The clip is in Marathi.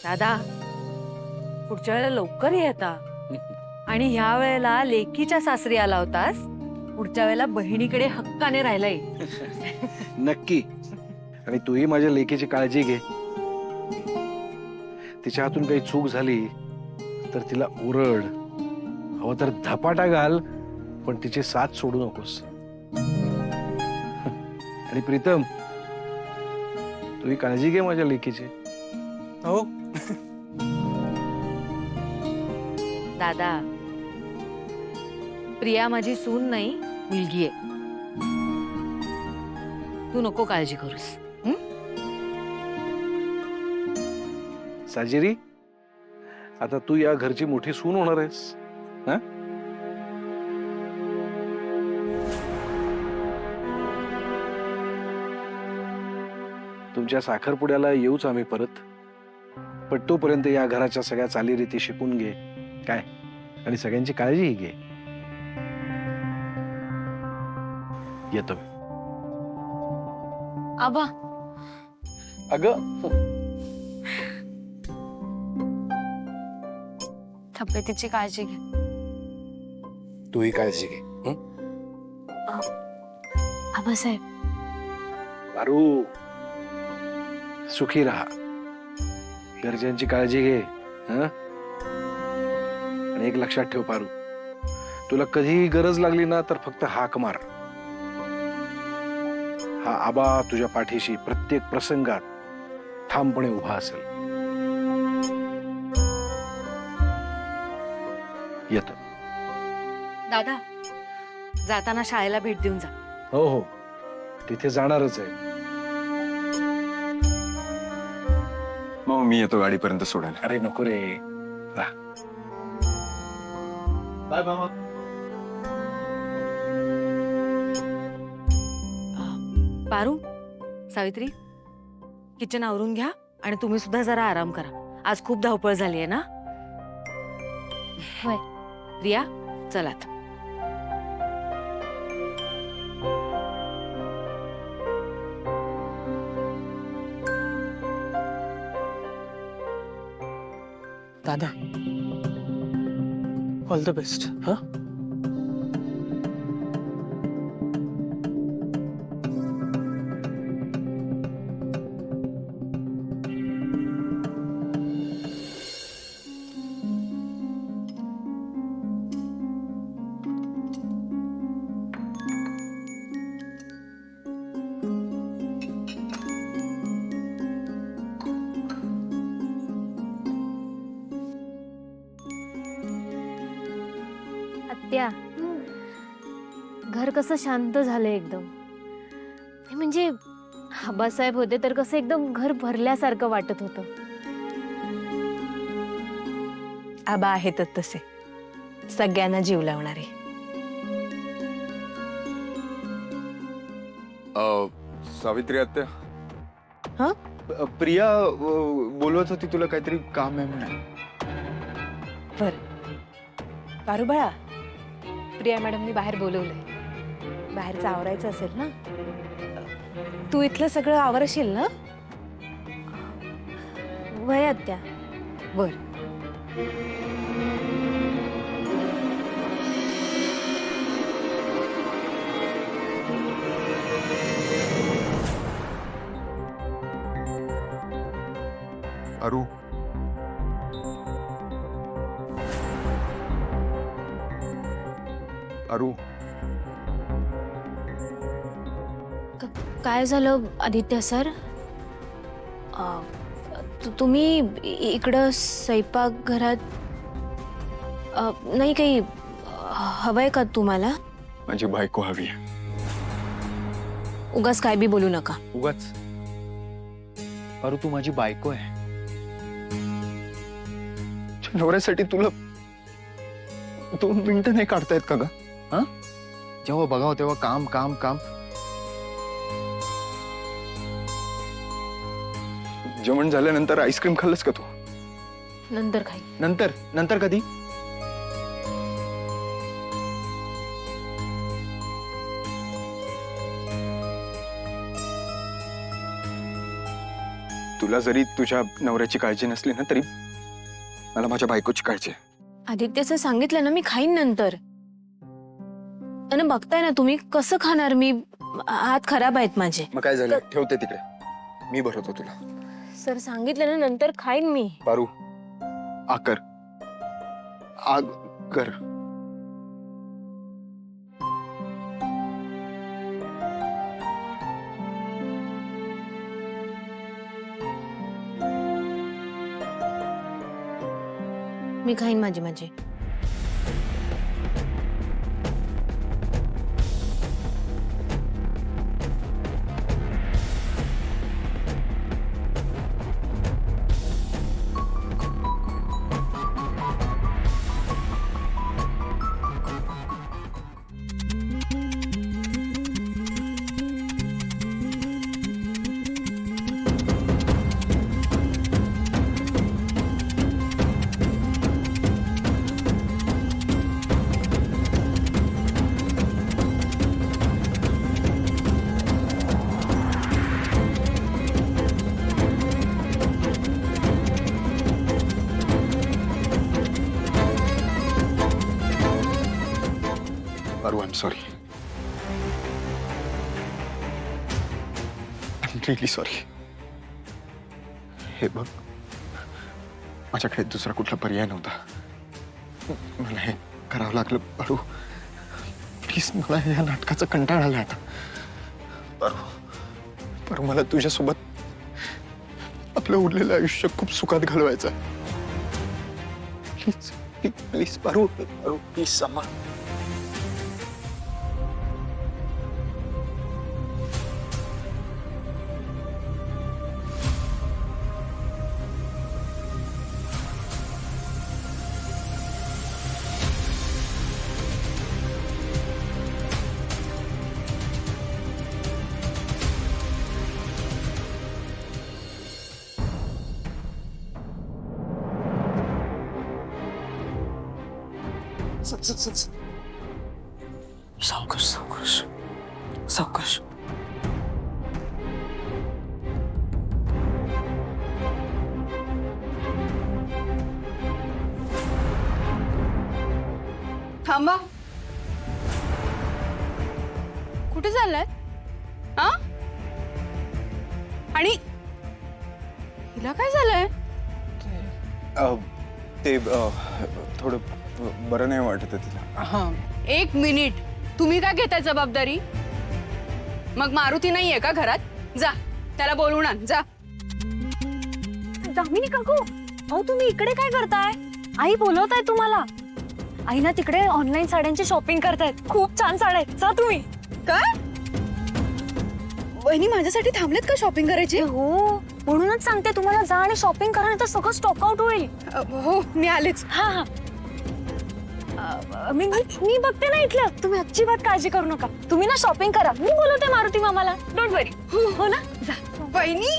दादा, पुढच्या वेळेला लवकर ये आता. आणि ह्या वेळेला लेकीच्या सासरी आला होतास, पुढच्या वेळेला बहिणीकडे हक्काने राहायला ये. नक्की. आणि तूही माझ्या लेकीची काळजी घे. तिच्या हातून काही चूक झाली तर तिला ओरड, हवं तर धपाटा घाल, पण तिची साथ सोडू नकोस. आणि प्रीतम, तूही काळजी घे माझ्या लेकीची. हो. दादा, प्रिया माझी सून नाही, मुलगी आहे. तू नको काळजी करूस. साजिरी, आता तू या घरची मोठी सून होणार आहेस. हा? तुमच्या साखरपुड्याला येऊच आम्ही परत. पण तोपर्यंत या घराच्या सगळ्या चालीरीती शिकून घे काय, आणि सगळ्यांची काळजीही घे. येतो. आबा, अगं, तब्येतीची काळजी घे. तूही काळजी घे. आबासाहेब, पारू, सुखी राहा, घरच्यांची काळजी घे. हं? आणि एक लक्षात ठेव पारू, तुला कधीही गरज लागली ना तर फक्त हाक मार. हा आबा तुझ्या पाठीशी प्रत्येक प्रसंगात ठामपणे उभा असेल. येतो. दादा, जाताना शाळेला भेट देऊन जा. हो हो, तिथे जाणारच आहे. मग मी येतो गाडीपर्यंत सोडायला. अरे नको रे, राह. बाय मामा. पारू, सावित्री, किचन आवरून घ्या आणि तुम्ही सुद्धा जरा आराम करा. आज खूप धावपळ झाली आहे ना. होय. प्रिया, चला आता. दादा, ऑल द बेस्ट. हा, आत्या, घर कसं शांत झालंय एकदम. हे म्हणजे आबासाहेब होते तर कसं एकदम घर भरल्यासारखं वाटत होतं. आबा आहेतच तसे, सगळ्यांना जीव लावणारे. सावित्री आत्या. हा? प्रिया बोलवत होती तुला काहीतरी काम आहे म्हणून. बर, पारू बाळा, प्रिया मॅडमनी बाहेर बोलवलंय. बाहेरचं आवरायचं असेल ना, तू इथलं सगळं आवरशील ना? वय आत्या. बर. अरू, अरू, काय झालं आदित्य सर? तुम्ही इकडं स्वयंपाकघरात नाही काही हवंय का तुम्हाला? माझी बायको हवी आहे. उगाच काय बी बोलू नका. उगाच? अरू, तू माझी बायको आहे. नवऱ्यासाठी तुला 2 मिनिटं नाही काढता येत का ग? हा, जेव्हा बघावं तेव्हा काम काम काम. जेवण झाल्यानंतर आईस्क्रीम खाल्लंस का तू? नंतर खाई. नंतर? नंतर कधी? तू तुला जरी तुझ्या नवऱ्याची काळजी नसली ना तरी मला माझ्या बायकोची काळजी आहे. आदित्यचं सांगितलं ना, मी खाईन नंतर. आणि बघताय ना तुम्ही कसं खाणार मी, हात खराब आहेत माझे. मग काय झालं, ठेवते तिकडे, मी भरवतो तुला. सर सांगितलं ना, नंतर खाईन मी. पारू, आकर आग कर. मी खाईन माझी माझी. Paru, I am sorry. I am really sorry. हे बघ, माझ्याकडे दुसरा कुठला पर्याय नव्हता. मला हे करावं लागलं. पारू प्लीज, मला या नाटकाचा कंटाळा आला आता. पारू, मला तुझ्यासोबत आपलं उरलेलं आयुष्य खूप सुखात घालवायचं. प्लीज प्लीज पारू, प्लीज सांभाळ. सावकाश सावकाश सावकाश. थांबा. कुठे चाललाय? हा? आणि हिला काय झालंय? ते थोडं बरं नाही वाटत आहे तिला. हा, एक मिनिट. तुम्ही काय घेताय जबाबदारी? मग मारुती नाहीये का घरात? जा त्याला बोलवून आण, जा. दामिनी काकू, अहो तुम्ही इकडे काय करताय? आई बोलवताय तुम्हाला. आई ना तिकडे ऑनलाईन साड्यांची शॉपिंग करतायत. खूप छान साड्या आहेत. जा तुम्ही. काय? वहिनी माझ्यासाठी थांबलेत का शॉपिंग करायची? हो, म्हणूनच सांगते तुम्हाला, जा आणि शॉपिंग करा, नाही तर सगळं स्टॉक आउट होईल. हो, मी आलेच. हा हा. मी बघते ना इथलं. तुम्ही अजिबात काळजी करू नका. तुम्ही ना शॉपिंग करा. मी बोलवते मारुती मामाला. डोंट वरी. हो ना, जा. वहिनी